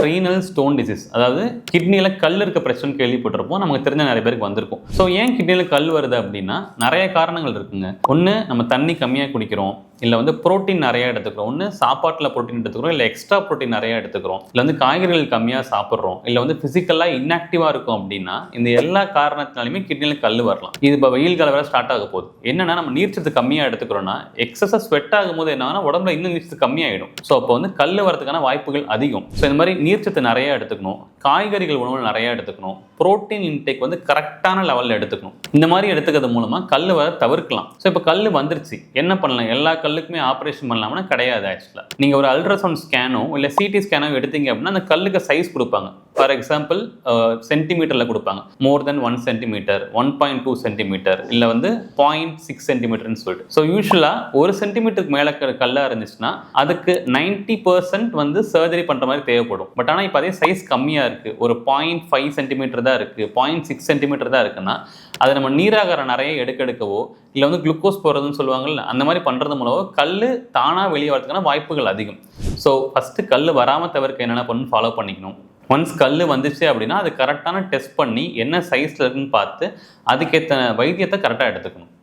Renal stone disease, அதாவது கிட்னியில் கல் இருக்க பிரச்சனை கேள்விப்பட்டிருப்போம், நமக்கு தெரிஞ்ச நிறைய பேருக்கு வந்திருக்கும். ஸோ ஏன் கிட்னியில் கல் வருது அப்படின்னா நிறைய காரணங்கள் இருக்குங்க. ஒன்று, நம்ம தண்ணி கம்மியாக குடிக்கிறோம், இல்லை வந்து புரோட்டீன் நிறையா எடுத்துக்கிறோம். ஒன்று சாப்பாட்டில் புரோட்டீன் எடுத்துக்கிறோம், இல்லை எக்ஸ்ட்ரா புரோட்டீன் நிறையா எடுத்துக்கிறோம், இல்லை வந்து காய்கறிகள் கம்மியாக சாப்பிட்றோம், இல்லை வந்து ஃபிசிக்கலாக இன்ஆக்டிவாக இருக்கும். அப்படின்னா இந்த எல்லா காரணத்தினாலுமே கிட்னியில் கல் வரலாம். இது இப்போ வெயில் காலம் வேறு ஸ்டார்ட் ஆக போகுது. என்னன்னா, நம்ம நீர்ச்சத்து கம்மியாக எடுத்துக்கிறோம்னா எக்ஸஸாக ஸ்வெட் ஆகும்போது என்ன ஆகுனா உடம்புல இன்னும் நீர்ச்சத்து கம்மியாயிடும். ஸோ அப்போ வந்து கல் வரதுக்கான வாய்ப்புகள் அதிகம். ஸோ இந்த மாதிரி நீர்ச்சத்து நிறையா எடுத்துக்கணும், காய்கறிகள் உணவுகள் நிறையா எடுத்துக்கணும், புரோட்டீன் இன்டேக் வந்து கரெக்டான லெவலில் எடுத்துக்கணும். இந்த மாதிரி எடுத்துக்கிறது மூலமாக கல் வர தவிர்க்கலாம். ஸோ இப்போ கல் வந்துருச்சு, என்ன பண்ணலாம்? எல்லா கல்லுக்குமே ஆப்ரேஷன் பண்ணலாம்னா கிடையாது. ஆக்சுவலாக நீங்கள் ஒரு அல்ட்ராசவுண்ட் ஸ்கேனோ இல்லை சிடி ஸ்கேனோ எடுத்தீங்க அப்படின்னா அந்த கல்லுக்கு சைஸ் கொடுப்பாங்க. ஃபார் எக்ஸாம்பிள் சென்டிமீட்டரில் கொடுப்பாங்க. மோர் தென் 1 சென்டிமீட்டர், 1.2 சென்டிமீட்டர், இல்லை வந்து 0.6 சென்டிமீட்டர்னு சொல்லிட்டு. ஸோ யூஸ்வலாக 1 சென்டிமீட்டருக்கு மேலே கல்லாக இருந்துச்சுன்னா அதுக்கு 90% வந்து சர்ஜரி பண்ணுற மாதிரி தேவைப்படும். பட் ஆனால் இப்போ அதே சைஸ் கம்மியாக இருக்குது, ஒரு 0.5 சென்டிமீட்டர் தான் இருக்குது, 0.6 சென்டிமீட்டர் தான் இருக்குன்னா அதை நம்ம நீராகாரம் நிறைய எடுக்கவோ இல்லை வந்து குளுக்கோஸ் போடுறதுன்னு சொல்லுவாங்கல்ல, அந்த மாதிரி பண்ணுறது மூலம் கல் தானாக வெளியே வரதுக்கான வாய்ப்புகள் அதிகம். ஸோ ஃபஸ்ட்டு கல் வராமல் தவிர்க்க என்னென்ன பண்ணணும் ஃபாலோ பண்ணிக்கணும். ஒன்ஸ் கல் வந்துச்சு அப்படின்னா அது கரெக்டான டெஸ்ட் பண்ணி என்ன சைஸில் இருக்குன்னு பார்த்து அதுக்கேற்ற வைத்தியத்தை கரெக்டாக எடுத்துக்கணும்.